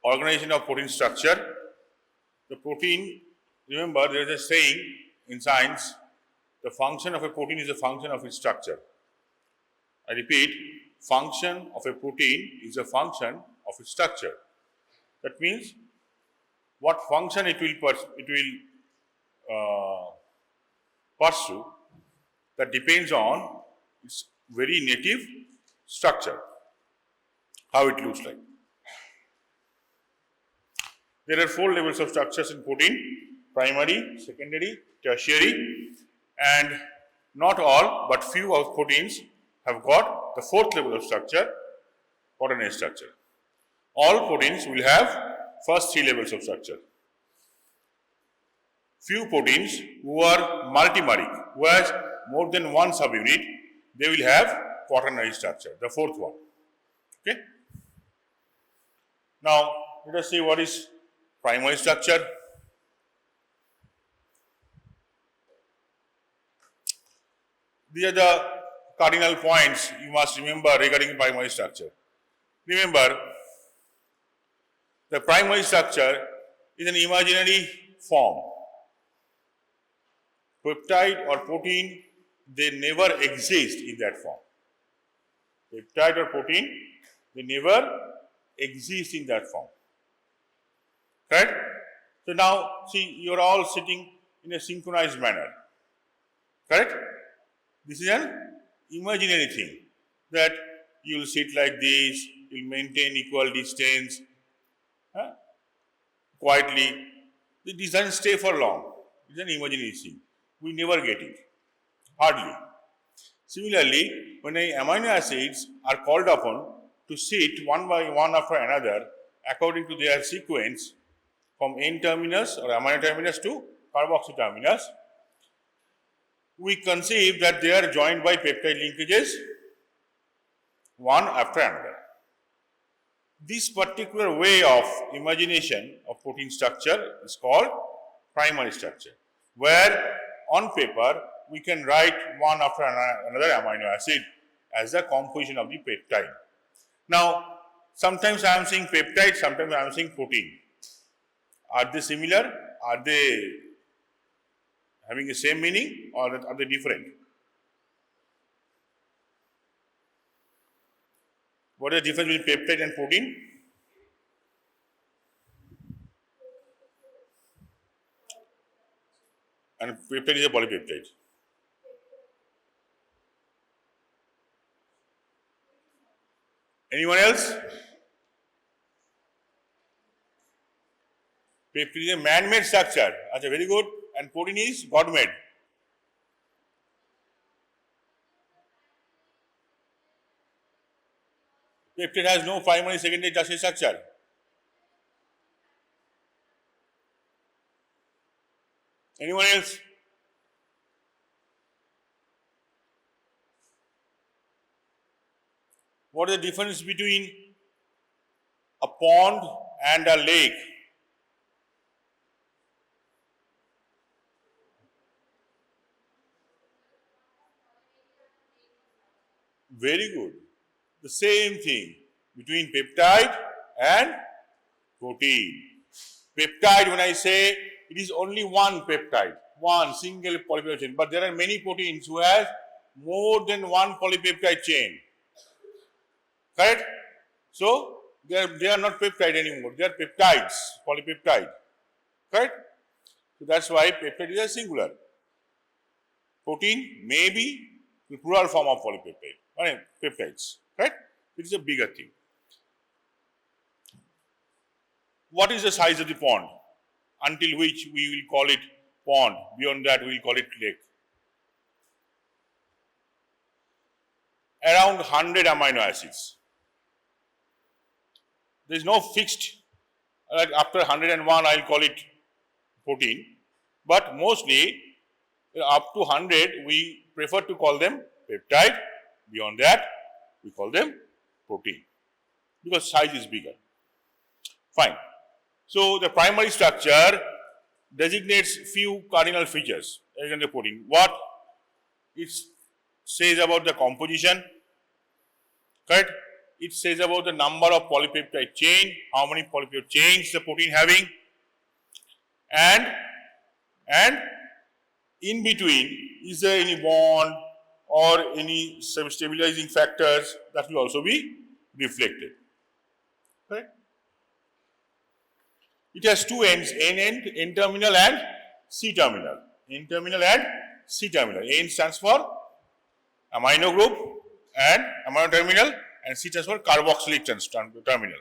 organization of protein structure. The protein, remember there is a saying in science, the function of a protein is a function of its structure. I repeat, function of a protein is a function of its structure. That means what function it will pursue, that depends on its very native structure, how it looks like. There are 4 levels of structures in protein: primary, secondary, tertiary, and not all but few of proteins have got the 4th level of structure, quaternary structure. All proteins will have first 3 levels of structure. Few proteins who are multimeric, who has more than one subunit, they will have quaternary structure, the 4th one. Okay. Now let us see what is primary structure. These are the cardinal points you must remember regarding primary structure. Remember, the primary structure is an imaginary form. Peptide or protein, they never exist in that form. Peptide or protein, they never exist in that form. Right? So now, see, you are all sitting in a synchronized manner. Correct? This is an imaginary thing, that you will sit like this, you will maintain equal distance, quietly. It doesn't stay for long. It's an imaginary thing. We never get it. Hardly. Similarly, when amino acids are called upon to sit one by one after another according to their sequence from N-terminus or amino terminus to carboxy terminus, we conceive that they are joined by peptide linkages one after another. This particular way of imagination of protein structure is called primary structure, where on paper we can write one after another amino acid as the composition of the peptide. Now, sometimes I am saying peptide, sometimes I am saying protein. Are they similar? Are they having the same meaning, or are they different? What is the difference between peptide and protein? And peptide is a polypeptide. Anyone else? Peptide is a man-made structure. That's very good. And protein is God-made. Peptide has no primary, secondary, tertiary structure. Anyone else? What is the difference between a pond and a lake? Very good. The same thing between peptide and protein. Peptide, when I say, it is only one peptide, one single polypeptide chain, but there are many proteins who have more than one polypeptide chain. Correct? So, they are not peptide anymore, they are peptides, polypeptide. Correct? So, that's why peptide is a singular. Protein may be the plural form of polypeptide, peptides. Right? It is a bigger thing. What is the size of the pond until which we will call it pond? Beyond that, we will call it lake. Around 100 amino acids. There is no fixed, like after 101 I will call it protein, but mostly up to 100 we prefer to call them peptide. Beyond that, we call them protein because size is bigger. Fine. So, the primary structure designates few cardinal features in the protein. What it says about the composition, correct? it says about the number of polypeptide chain, how many polypeptide chains the protein having, and in between, is there any bond or any stabilizing factors that will also be reflected. Correct? It has two ends, N-end, N-terminal and C-terminal. N-terminal and C-terminal. N stands for amino group and amino terminal, and C stands for carboxylic terminal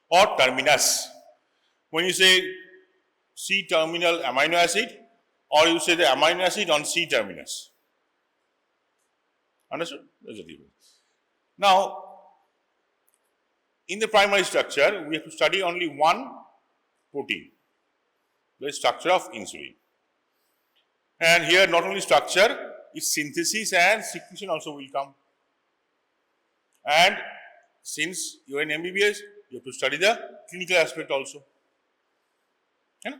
or terminus. When you say C-terminal amino acid, or you say the amino acid on C-terminus. Understood? That's the difference. Now, in the primary structure, we have to study only one protein, the structure of insulin. And here not only structure, its synthesis and secretion also will come. And since you are in MBBS, you have to study the clinical aspect also. You know?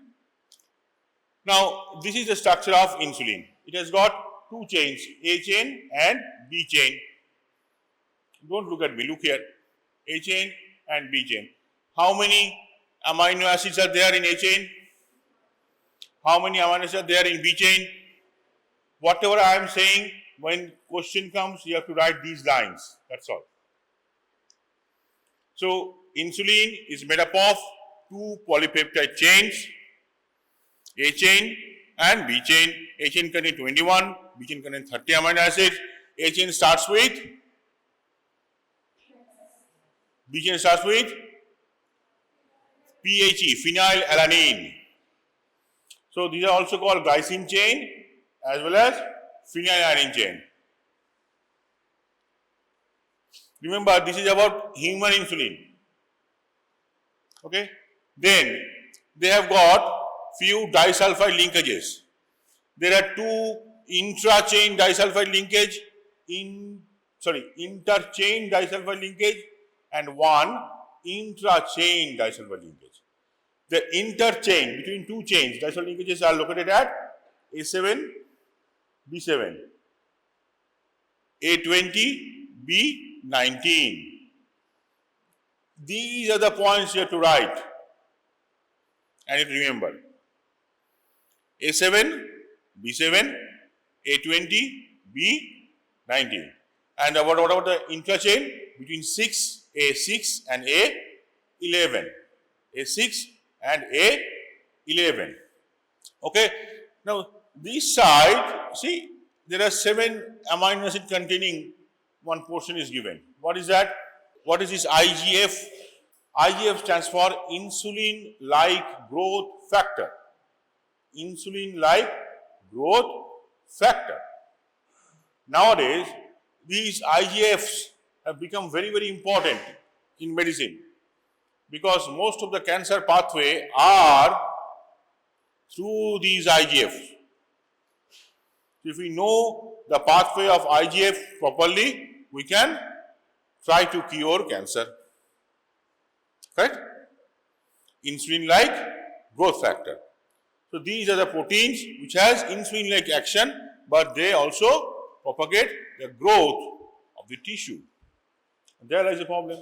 Now, this is the structure of insulin. It has got two chains, A chain and B chain. Don't look at me, look here. A chain and B chain. How many amino acids are there in A chain? How many amino acids are there in B chain? Whatever I am saying, when question comes, you have to write these lines. That's all. So, insulin is made up of two polypeptide chains, A chain and B chain. A chain contains 21, B chain contains 30 amino acids. A chain starts with, B chain starts with PHE, phenylalanine. So, these are also called glycine chain as well as phenylalanine chain. Remember, this is about human insulin. Okay. Then, they have got few disulfide linkages. There are two intra-chain disulfide linkage, interchain disulfide linkage, and one intra-chain disulfide linkage. The interchain between two chains disulfide linkages are located at A7, B7, A20, B19. These are the points you have to write and remember. A7, B7, A20, B19. And what about the intrachain between 6, A6 and A11. A6 and A11. Okay. Now, this side, see, there are 7 amino acid containing one portion is given. What is that? What is this IGF? IGF stands for insulin-like growth factor. Insulin-like growth factor. Nowadays, these IGFs have become very, very important in medicine because most of the cancer pathway are through these IGFs. So if we know the pathway of IGF properly, we can try to cure cancer. Correct? Insulin-like growth factor. So these are the proteins which has insulin-like action, but they also propagate the growth of the tissue. And there lies the problem.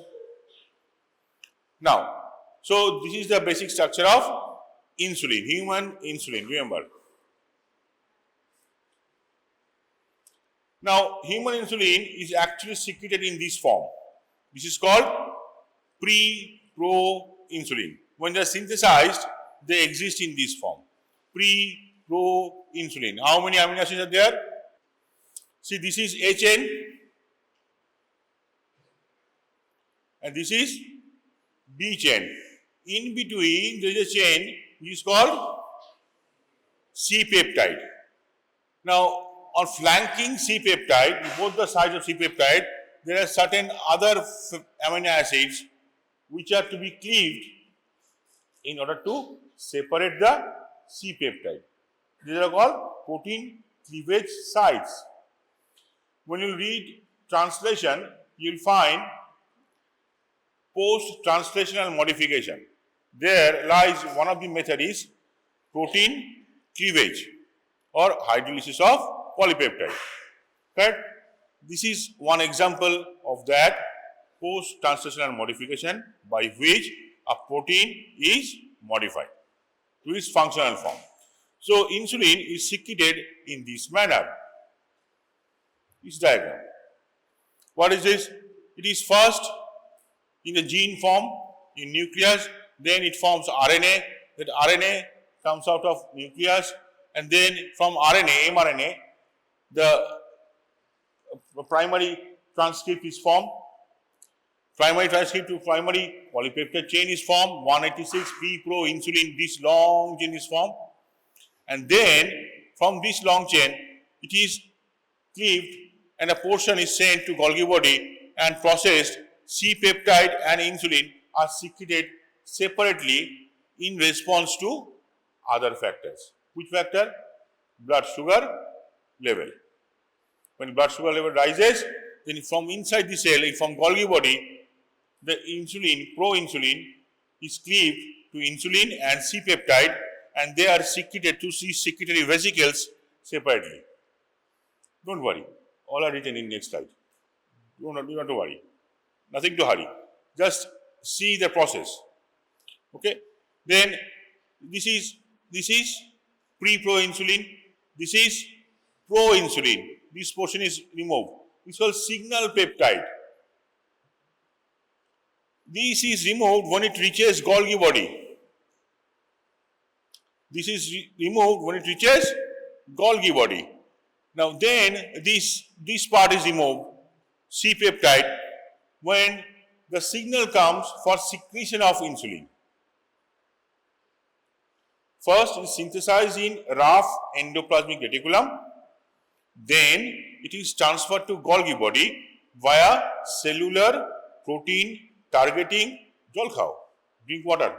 Now, so this is the basic structure of insulin, human insulin, remember. Now, human insulin is actually secreted in this form. This is called pre-pro-insulin. When they are synthesized, they exist in this form. Pre-pro-insulin. How many amino acids are there? See, this is A chain and this is B chain. In between, there is a chain which is called C peptide. Now, on flanking C peptide, both the sides of C peptide, there are certain other amino acids which are to be cleaved in order to separate the C peptide. These are called protein cleavage sites. When you read translation, you will find post-translational modification. There lies one of the method is protein cleavage or hydrolysis of polypeptide. Correct? This is one example of that. post-translational modification by which a protein is modified to its functional form. So, insulin is secreted in this manner. This diagram. What is this? It is first in the gene form in nucleus, then it forms RNA. That RNA comes out of nucleus, and then from RNA, mRNA, the primary transcript is formed. Primary transcript to primary polypeptide chain is formed. 186 pre-pro-insulin, this long chain is formed. And then from this long chain, it is cleaved and a portion is sent to Golgi body and processed. C-peptide and insulin are secreted separately in response to other factors. Which factor? Blood sugar level. When blood sugar level rises, then from inside the cell, from Golgi body, the insulin, pro-insulin, is cleaved to insulin and C-peptide, and they are secreted to secretory vesicles separately. Don't worry. All are written in next slide. Do not worry. Nothing to hurry. Just see the process. Okay. Then this is pre-pro-insulin. This is pro-insulin. This portion is removed. It's called signal peptide. This is removed when it reaches Golgi body. This is removed when it reaches Golgi body. Now then this part is removed, C-peptide, when the signal comes for secretion of insulin. First it is synthesized in rough endoplasmic reticulum, then it is transferred to Golgi body via cellular protein targeting. Jol khao, drink water.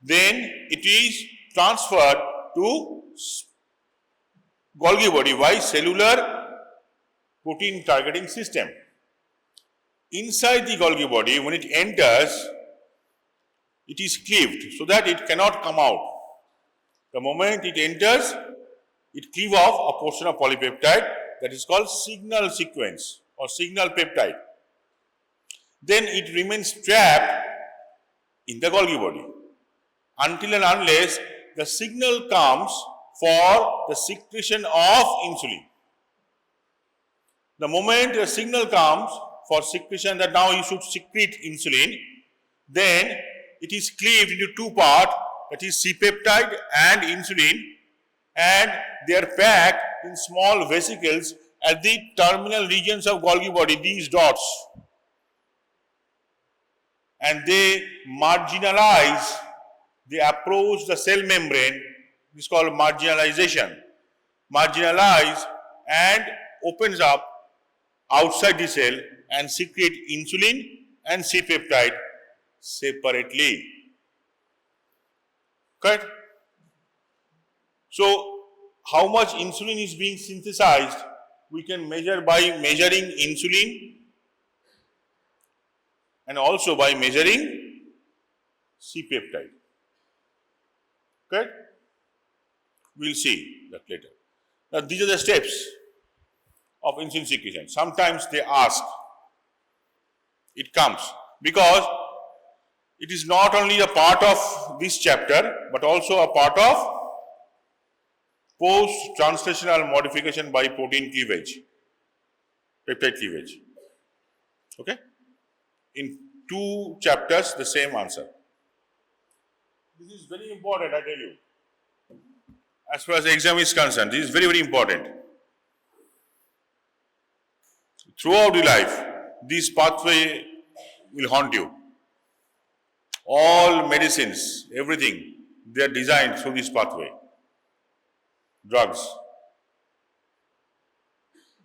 Then it is transferred to Golgi body by cellular protein targeting system. Inside the Golgi body, when it enters, it is cleaved so that it cannot come out. The moment it enters, it cleaves off a portion of polypeptide that is called signal sequence or signal peptide. Then it remains trapped in the Golgi body until and unless the signal comes for the secretion of insulin. The moment the signal comes for secretion that now you should secrete insulin, then it is cleaved into two parts, that is C-peptide and insulin, and they are packed in small vesicles at the terminal regions of Golgi body, these dots. And they marginalize, they approach the cell membrane, this is called marginalization. Marginalize and opens up outside the cell and secrete insulin and C-peptide separately. Correct? So, how much insulin is being synthesized, we can measure by measuring insulin and also by measuring C-peptide. Correct? We will see that later. Now, these are the steps of insulin secretion. Sometimes they ask, it comes because it is not only a part of this chapter, but also a part of post-translational modification by protein cleavage, peptide cleavage. Okay? In 2 chapters, the same answer. This is very important, I tell you. As far as the exam is concerned, this is very, very important. Throughout your life, this pathway will haunt you. All medicines, everything, they are designed through this pathway. Drugs.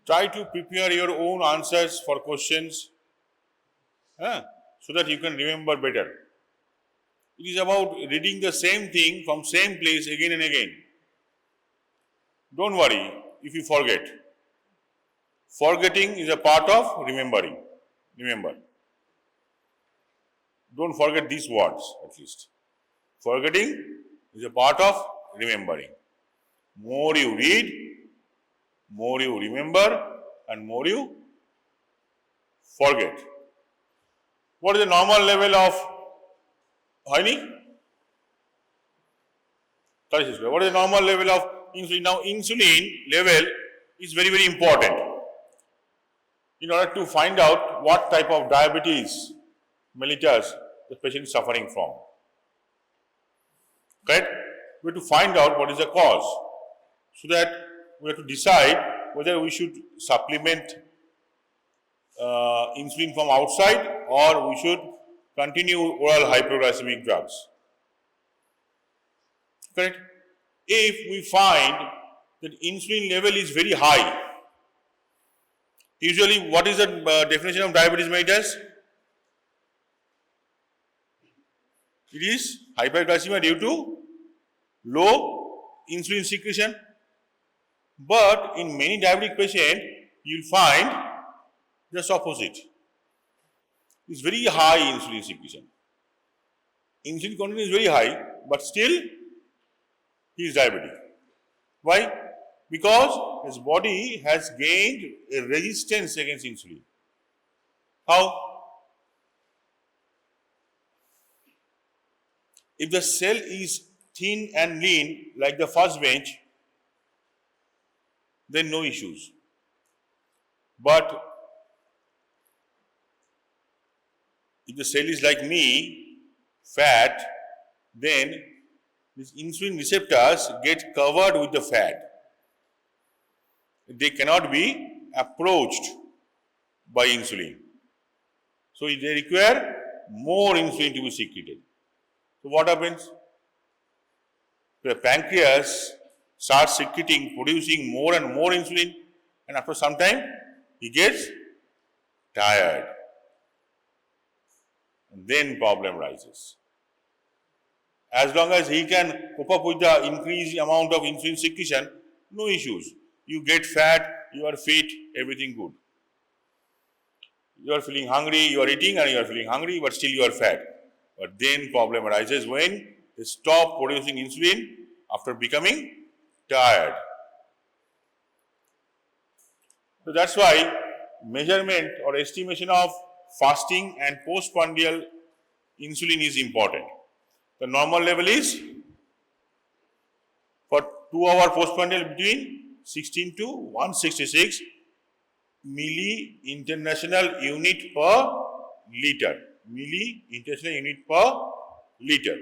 Try to prepare your own answers for questions so that you can remember better. It is about reading the same thing from same place again and again. Don't worry if you forget. Forgetting is a part of remembering. Remember. Don't forget these words at least. Forgetting is a part of remembering. More you read, more you remember, and more you forget. What is the normal level of honey? 36. What is the normal level of insulin? Now, insulin level is very, very important in order to find out what type of diabetes mellitus the patient is suffering from. Correct? We have to find out what is the cause so that we have to decide whether we should supplement insulin from outside or we should continue oral hypoglycemic drugs. Correct? If we find that insulin level is very high, usually what is the definition of diabetes mellitus? It is hyperglycemia due to low insulin secretion. But in many diabetic patients, you will find just opposite. It's very high insulin secretion. Insulin content is very high, but still he is diabetic. Why? Because his body has gained a resistance against insulin. How? If the cell is thin and lean like the first bench, then no issues. But if the cell is like me, fat, then these insulin receptors get covered with the fat. They cannot be approached by insulin. So they require more insulin to be secreted. So what happens? The pancreas starts secreting, producing more and more insulin, and after some time, he gets tired. And then problem rises. As long as he can cope up with the increased amount of insulin secretion, no issues. You get fat, you are fit, everything good. You are feeling hungry, you are eating and you are feeling hungry, but still you are fat. But then problem arises when they stop producing insulin after becoming tired. So that's why measurement or estimation of fasting and postprandial insulin is important. The normal level is for 2 hour postprandial between 16 to 166 milli international unit per liter. Milli international unit per liter.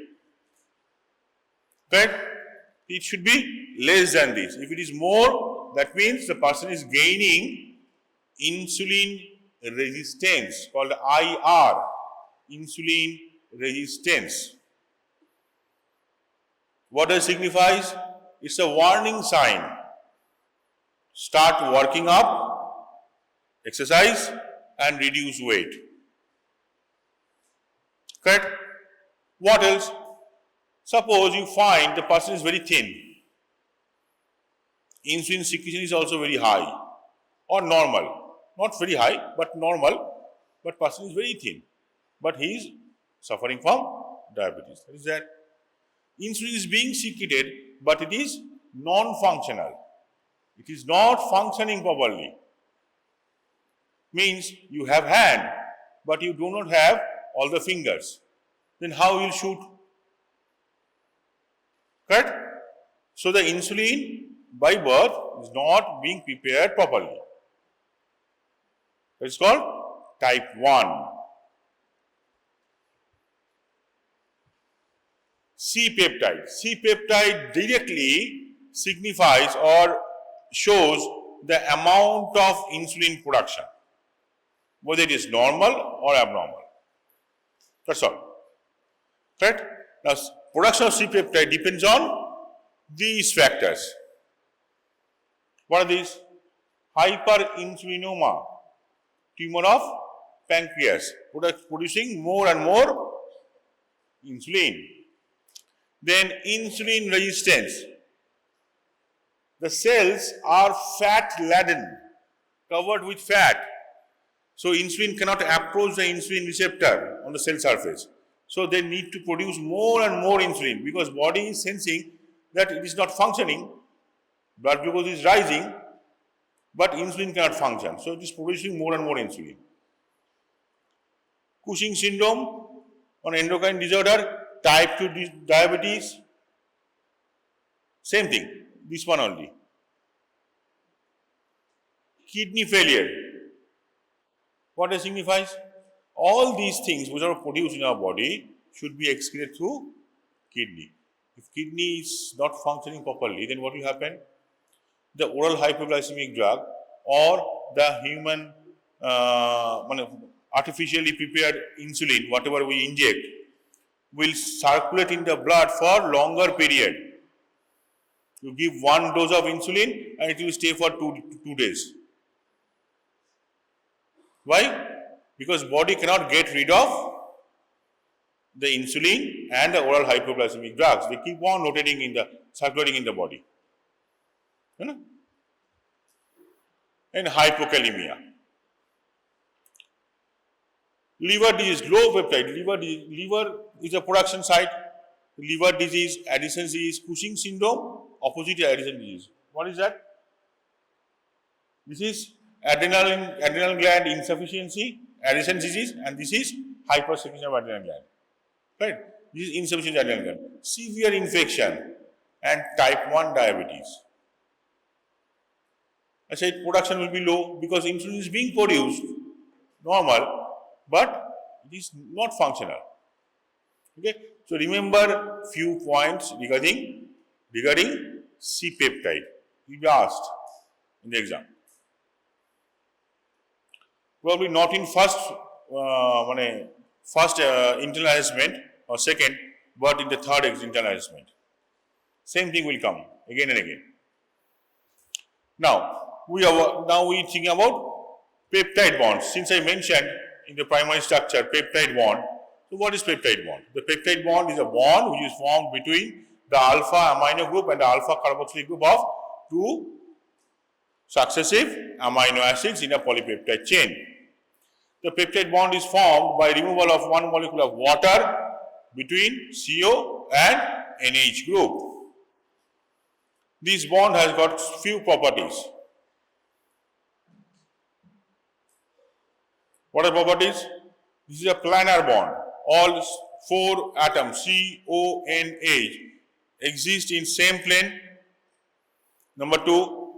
Correct? It should be less than this. If it is more, that means the person is gaining insulin resistance called IR, insulin resistance. What does it signify? It's a warning sign. Start working up, exercise and reduce weight. Correct? What else? Suppose you find the person is very thin. Insulin secretion is also very high or normal. Not very high, but normal. But person is very thin. But he is suffering from diabetes. What is that? Insulin is being secreted, but it is non-functional. It is not functioning properly. Means you have hand, but you do not have all the fingers. Then how will you shoot? Correct? So the insulin by birth is not being prepared properly. It's called type 1. C-peptide. C-peptide directly signifies or shows the amount of insulin production, whether it is normal or abnormal. That's all. Right? Now, production of C-peptide depends on these factors. What are these? Hyperinsulinoma, tumor of pancreas, producing more and more insulin. Then insulin resistance. The cells are fat-laden, covered with fat. So insulin cannot approach the insulin receptor on the cell surface. So they need to produce more and more insulin because body is sensing that it is not functioning, blood glucose is rising, but insulin cannot function. So it is producing more and more insulin. Cushing syndrome, an endocrine disorder, type 2 diabetes, same thing, this one only. Kidney failure, what it signifies? All these things which are produced in our body should be excreted through kidney. If kidney is not functioning properly, then what will happen? The oral hypoglycemic drug or the human artificially prepared insulin, whatever we inject, will circulate in the blood for longer period. You give one dose of insulin and it will stay for two days. Why? Because body cannot get rid of the insulin and the oral hypoglycemic drugs. They keep on circulating in the body. You know? And hypokalemia. Liver disease, low peptide. Liver is a production site. Liver disease, Addison disease, Cushing syndrome, opposite Addison disease. What is that? This is adrenal gland insufficiency, Addison disease, and this is hypersecretion of adrenal gland. Right? This is insufficient adrenal gland. Severe infection and type 1 diabetes. I said production will be low because insulin is being produced, normal, but it is not functional. Okay? So remember few points regarding C-peptide. You will be asked in the exam. Probably not in first internal assessment or second, but in the third internal assessment. Same thing will come again and again. Now we think about peptide bonds. Since I mentioned in the primary structure peptide bond, so what is peptide bond? The peptide bond is a bond which is formed between the alpha amino group and the alpha carboxylic group of two successive amino acids in a polypeptide chain. The peptide bond is formed by removal of one molecule of water between CO and NH group. This bond has got few properties. What are properties? This is a planar bond. All four atoms CONH exist in same plane. Number two,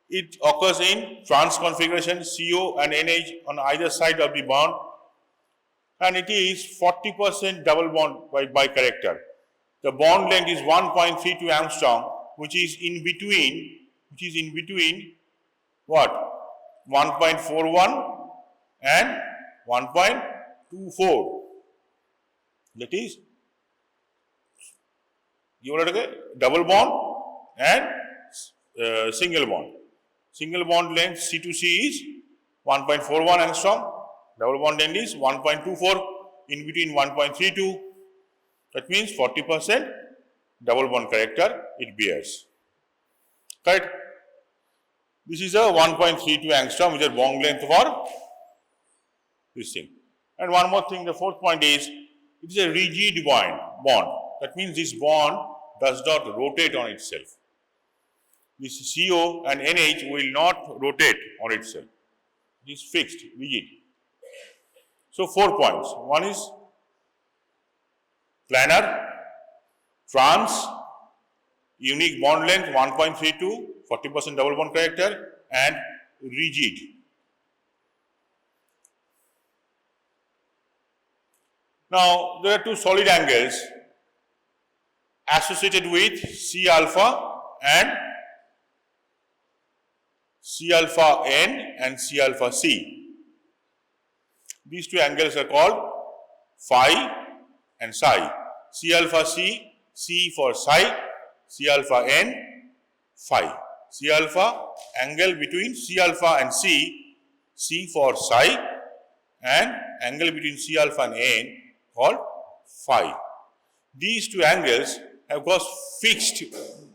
it occurs in trans configuration CO and NH on either side of the bond, and it is 40% double bond by character. The bond length is 1.32 angstrom, which is in between what? 1.41 and 1.24. That is, you will get double bond and single bond. Single bond length C to C is 1.41 angstrom. Double bond length is 1.24, in between 1.32. That means 40% double bond character it bears. Right? This is a 1.32 angstrom, which is bond length for this thing. And one more thing, the fourth point is, it is a rigid bond. That means this bond does not rotate on itself. This CO and NH will not rotate on itself. It is fixed, rigid. So 4 points. One is planar, trans, unique bond length 1.32, 40% double bond character, and rigid. Now, there are two solid angles associated with C alpha and C alpha N and C alpha C. These two angles are called phi and psi. C alpha C, C for psi, C alpha N, phi. C alpha, angle between C alpha and C, C for psi, and angle between C alpha and N called phi. These two angles have got fixed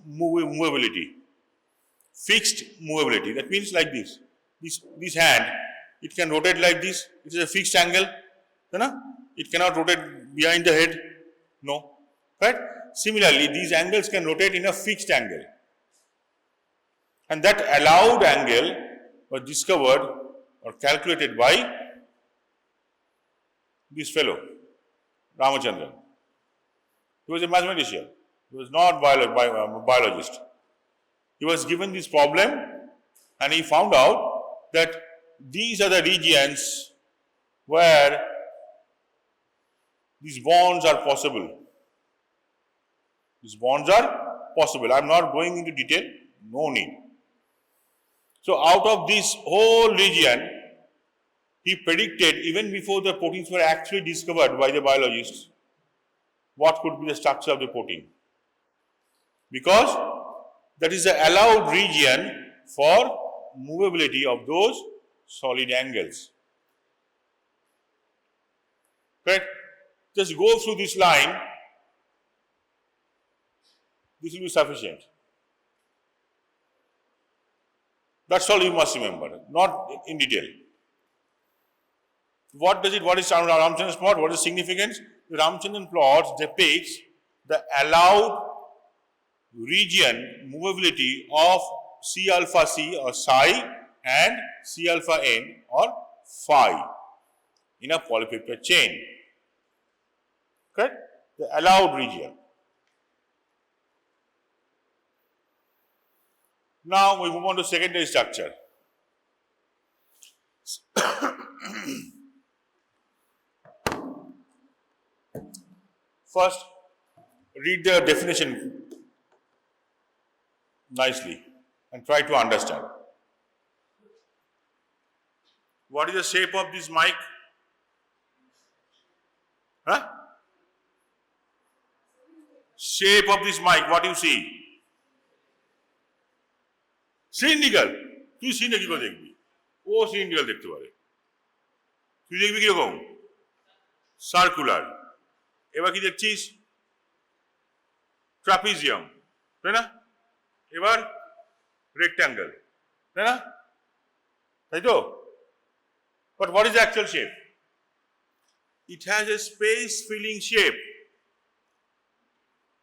movability. Fixed movability. That means like this. This hand, it can rotate like this. It is a fixed angle. It cannot rotate behind the head. No. Right? Similarly, these angles can rotate in a fixed angle. And that allowed angle was discovered or calculated by this fellow, Ramachandran. He was a mathematician. He was not a biologist. He was given this problem and he found out that these are the regions where these bonds are possible. These bonds are possible. I am not going into detail, no need. So out of this whole region, he predicted even before the proteins were actually discovered by the biologists, what could be the structure of the protein. Because that is the allowed region for movability of those solid angles. Correct? Just go through this line. This will be sufficient. That's all you must remember, not in detail. What is Ramachandran's plot? What is the significance? The Ramachandran plot depicts the allowed region movability of C alpha C or psi and C alpha n or phi in a polypeptide chain. Correct? The allowed region. Now we move on to secondary structure. First, read the definition nicely and try to understand. What is the shape of this mic? Huh? Shape of this mic, what do you see? Cylindrical. তুই cylindrical দেখবি, ও cylindrical দেখতে পারে। তুই দেখবি কিরকম? Circular. এবার কি দেখছিস? ট্রাপিজিয়াম, তাই না? এবার রেক্ট্যাঙ্গেল, তাই না? তাই তো? But what is the actual shape? It has a space filling shape.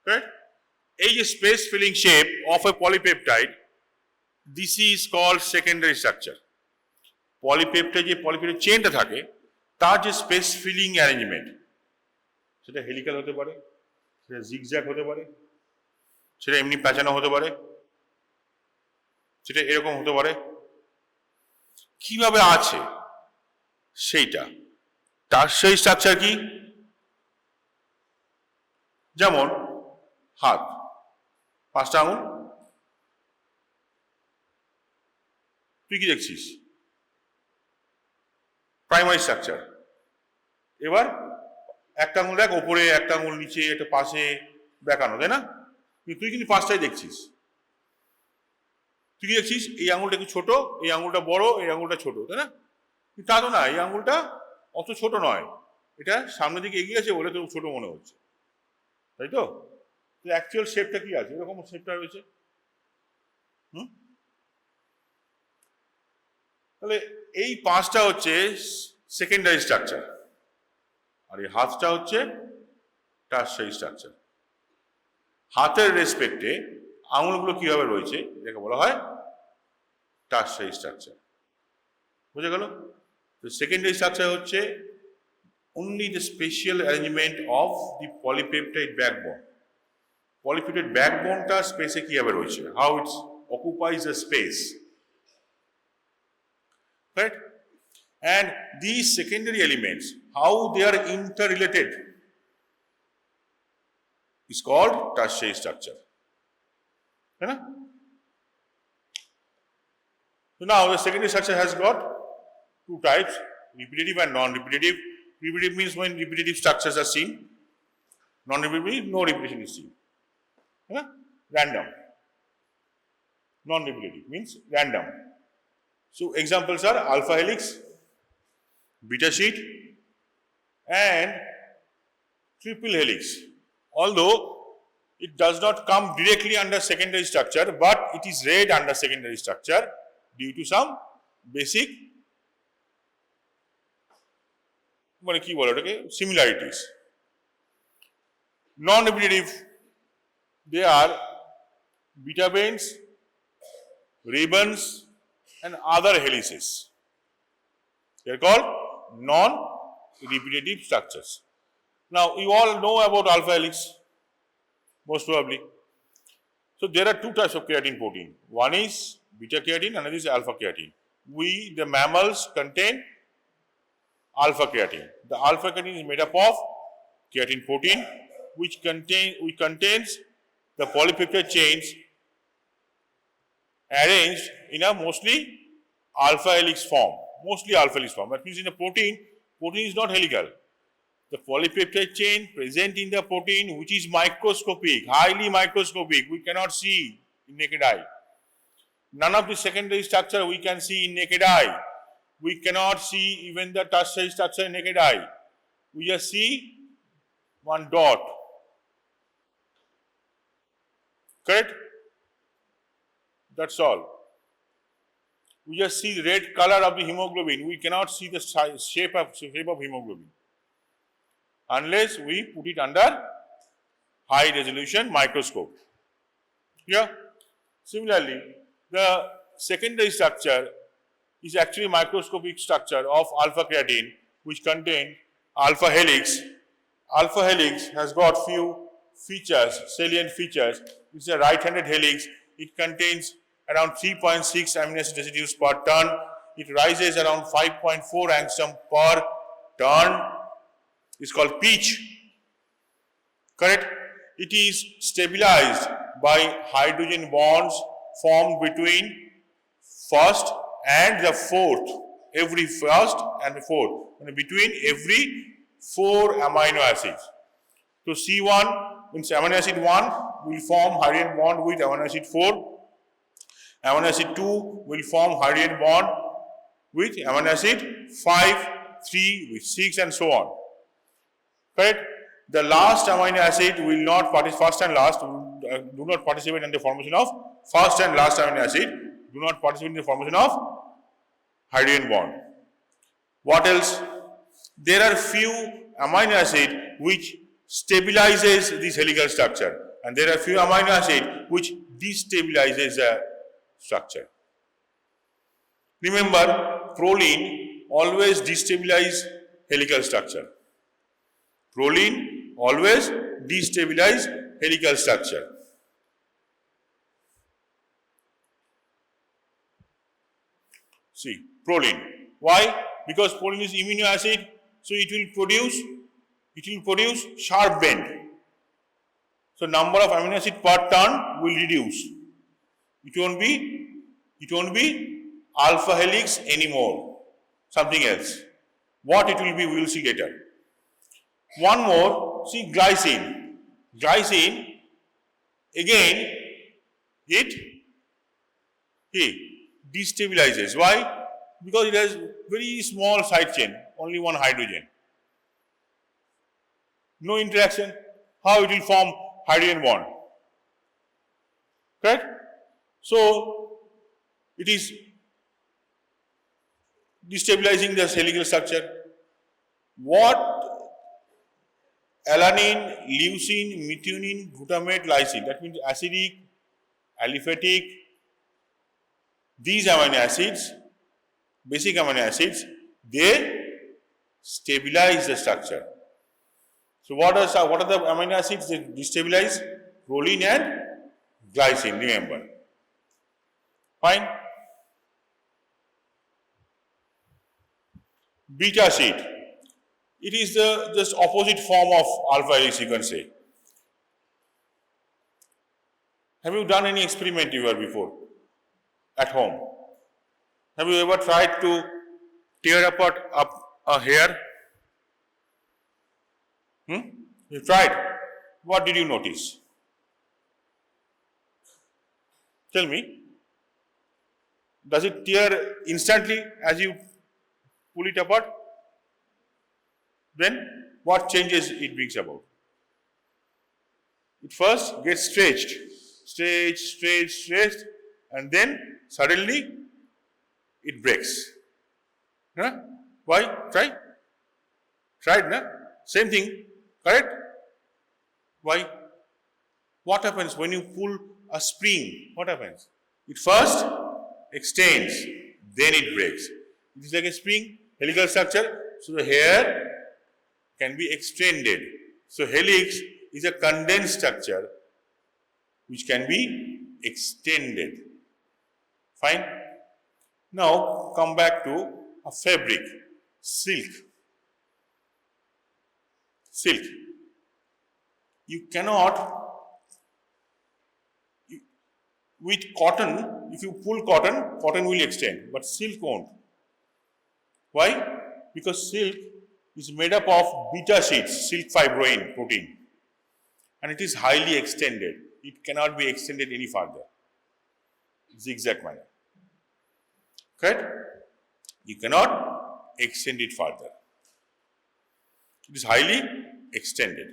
Correct? এই যে space filling shape of a polypeptide, this is called secondary structure. Polypeptide যে polypeptide চেইনটা থাকে তার যে space filling arrangement, সেটা হেলিক্যাল হতে পারে, সেটা জিগজ্যাগ হতে পারে, সেটা এমনি প্যাঁচানো হতে পারে, সেটা এরকম হতে পারে। কিভাবে আছে সেইটা টারশারি স্ট্রাকচার কি? যেমন হাত, 5টা আঙুল, তুই কি দেখছিস? Primary structure. এবার একটা আঙুল দেখ, ওপরে একটা আঙুল নিচে, একটা পাশে বেঁকানো, তাই না? তুই কিন্তু 5টাই দেখছিস। তুই কি দেখছিস? এই আঙুলটা একটু ছোট, এই আঙুলটা বড়, এই আঙুলটা ছোট, তাই না? তা তো না, এই আঙুলটা অত ছোট নয়, এটা সামনের দিকে এগিয়ে আছে বলে তো ছোট মনে হচ্ছে, তাই তো? অ্যাকচুয়াল শেপটা কি আছে? এরকম শেপটা রয়েছে। তাহলে এই 5টা হচ্ছে সেকেন্ডারি স্ট্রাকচার, আর এই হাতটা হচ্ছে টারশারি স্ট্রাকচার। হাতের রেসপেক্টে আঙুলগুলো কিভাবে রয়েছে এটাকে বলা হয় টারশারি স্ট্রাকচার। বুঝে গেল? তো সেকেন্ডারি স্ট্রাকচার হচ্ছে only the spatial arrangement of the polypeptide backbone. Polypeptide backbone-টা স্পেসে কিভাবে রয়েছে, how it occupies the space. Right? And these secondary elements, how they are interrelated, is called tertiary structure. Right? So now the secondary structure has got 2 types, repetitive and non-repetitive. Repetitive means when repetitive structures are seen. Non-repetitive means no repetition is seen. Right? Random. Non-repetitive means random. So examples are alpha helix, beta sheet and triple helix. Although it does not come directly under secondary structure, but it is read under secondary structure due to some basic similarities. Non-repetitive, they are beta bands, ribbons, and other helices. They are called non-repetitive structures. Now, you all know about alpha helix, most probably. So, there are two types of keratin protein. One is beta keratin, another is alpha keratin. We, the mammals, contain alpha keratin. The alpha keratin is made up of keratin protein, which contains the polypeptide chains arranged in a mostly alpha helix form. That means in a protein is not helical. The polypeptide chain present in the protein, which is microscopic, highly microscopic, we cannot see in naked eye. None of the secondary structure we can see in naked eye. We cannot see even the tertiary structure in naked eye. We just see one dot. Correct? That's all. We just see the red color of the hemoglobin. We cannot see the shape of hemoglobin unless we put it under high resolution microscope. Yeah. Similarly, the secondary structure is actually microscopic structure of alpha keratin, which contain alpha helix. Alpha helix has got few features, salient features. It's a right-handed helix. It contains around 3.6 amino acid residues per turn. It rises around 5.4 angstrom per turn. It's called pitch. Correct? It is stabilized by hydrogen bonds formed between first and the fourth. Every first and the fourth. And between every 4 amino acids. So C1 means amino acid 1 will form hydrogen bond with amino acid 4. Amino acid 2 will form hydrogen bond with amino acid 5, 3 with 6 and so on. Correct? The last amino acid will not participate, first and last do not participate in the formation of first and last amino acid, do not participate in the formation of hydrogen bond. What else? There are few amino acid which stabilizes this helical structure, and there are few amino acid which destabilizes the structure. Remember, proline always destabilize helical structure. Proline always destabilize helical structure. See, proline. Why? Because proline is amino acid, so it will produce sharp bend. So number of amino acid per turn will reduce. It won't be alpha helix anymore. Something else. What it will be, we will see later. One more, see glycine. Glycine, again, it destabilizes. Why? Because it has very small side chain, only one hydrogen. No interaction. How it will form hydrogen bond? Correct? So, it is destabilizing the helical structure. What alanine, leucine, methionine, glutamate, lysine, that means acidic, aliphatic, these amino acids, basic amino acids, they stabilize the structure. So what are the amino acids that destabilize? Proline and glycine, remember. Fine. Beta sheet. It is the just opposite form of alpha helix, you can say. Have you done any experiment ever before at home? Have you ever tried to tear apart a hair? You tried. What did you notice? Tell me. Does it tear instantly as you pull it apart? Then what changes it brings about? It first gets stretched, and then suddenly it breaks. Huh? Why? Tried, na? Same thing, correct? Why? What happens when you pull a spring? What happens? It first extends, then it breaks. It is like a spring, helical structure, so the hair can be extended. So helix is a condensed structure which can be extended. Fine. Now come back to a fabric, silk. Silk. You cannot, with cotton, if you pull cotton, cotton will extend, but silk won't. Why? Because silk is made up of beta sheets, silk fibroin protein, and it is highly extended. It cannot be extended any further. Zigzag manner. Correct? You cannot extend it further. It is highly extended.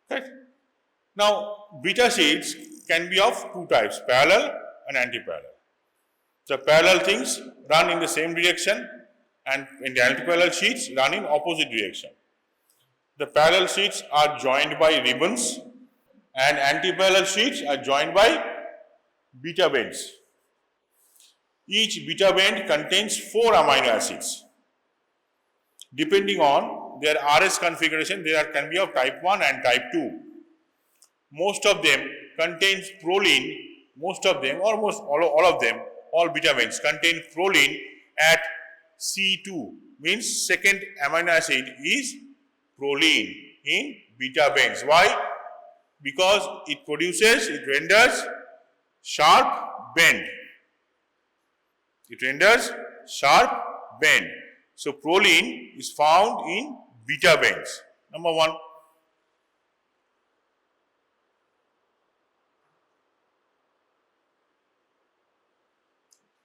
Correct? Now, beta sheets can be of two types, parallel and anti-parallel. The parallel things run in the same direction, and in the anti-parallel sheets run in opposite direction. The parallel sheets are joined by ribbons, and anti-parallel sheets are joined by beta bands. Each beta band contains 4 amino acids. Depending on their RS configuration, there can be of type 1 and type 2. Most of them contains proline, most of them, almost all of them, all beta bands contain proline at C2, means second amino acid is proline in beta bands. Why? Because it renders sharp bend. It renders sharp bend. So proline is found in beta bands. Number 1.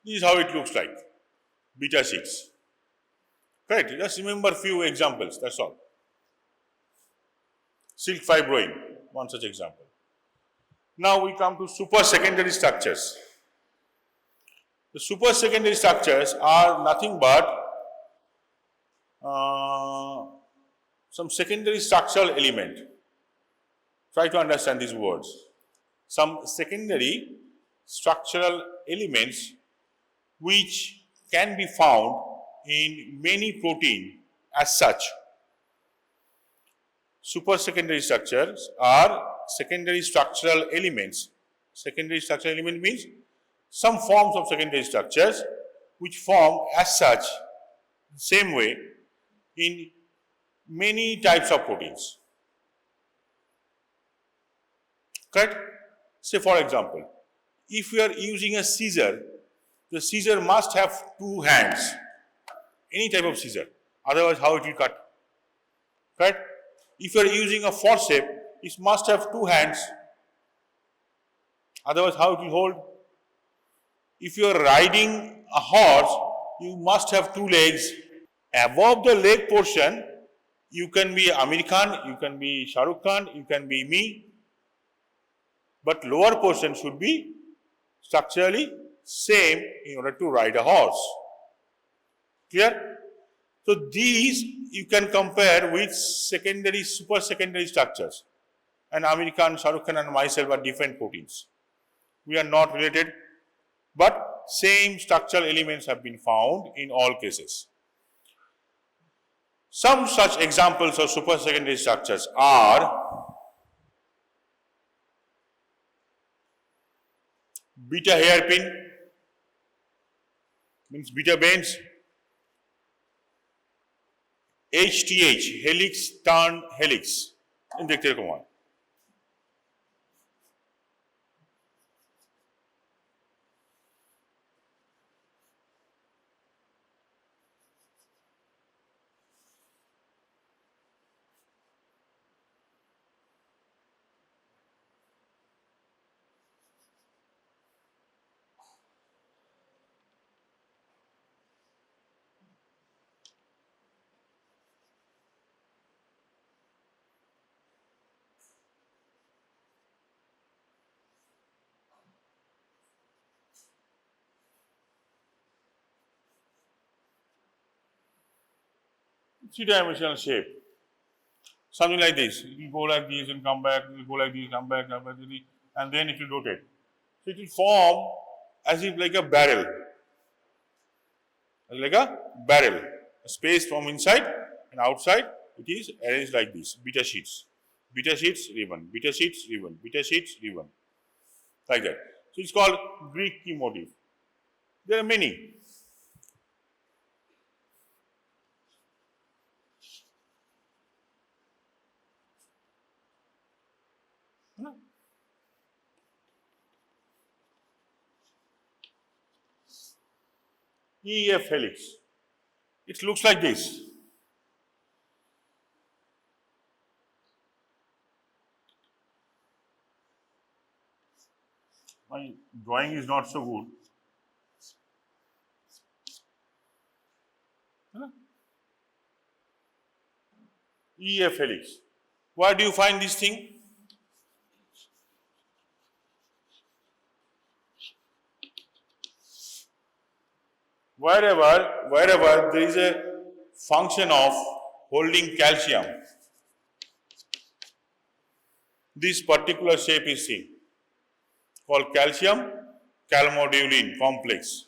This is how it looks like. Beta sheets. Correct. Just remember few examples, that's all. Silk fibroin, one such example. Now we come to supersecondary structures. The supersecondary structures are nothing but some secondary structural element. Try to understand these words. Some secondary structural elements which can be found in many protein as such. Supersecondary structures are secondary structural elements. Secondary structural element means some forms of secondary structures which form as such same way in many types of proteins. Correct? Say for example, if you are using a scissor, the scissor must have 2 hands. Any type of scissor. Otherwise, how it will cut? Correct? If you are using a forceps, it must have 2 hands. Otherwise, how it will hold? If you are riding a horse, you must have 2 legs. Above the leg portion, you can be Amir Khan, you can be Shah Rukh Khan, you can be me. But lower portion should be structurally same in order to ride a horse. Clear? So these you can compare with secondary, supersecondary structures. And Amir Khan, Shah Rukh Khan and myself are different proteins. We are not related, but same structural elements have been found in all cases. Some such examples of supersecondary structures are beta hairpin, means beta bands, HTH, helix turn helix. देखते हैं कौन? Three-dimensional shape. Something like this. It will go like this and come back, it will go like this, come back, and then it will rotate. So it will form as if like a barrel. like a barrel, a space from inside and outside. It is arranged like this: beta sheets, ribbon, beta sheets, ribbon, beta sheets, ribbon, like that. So it's called Greek key motif. There are many. EF helix. It looks like this. My drawing is not so good. EF helix. Where do you find this thing? Wherever there is a function of holding calcium, this particular shape is seen, called calcium calmodulin complex.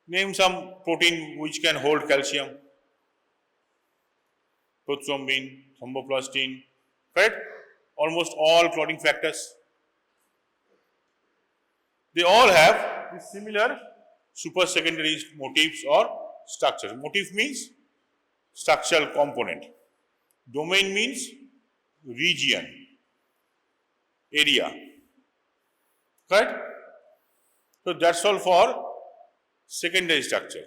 Name some protein which can hold calcium. Prothrombin, thromboplastin, correct? Almost all clotting factors. They all have similar supersecondary motifs or structures. Motif means structural component. Domain means region, area. Correct? So that's all for secondary structure.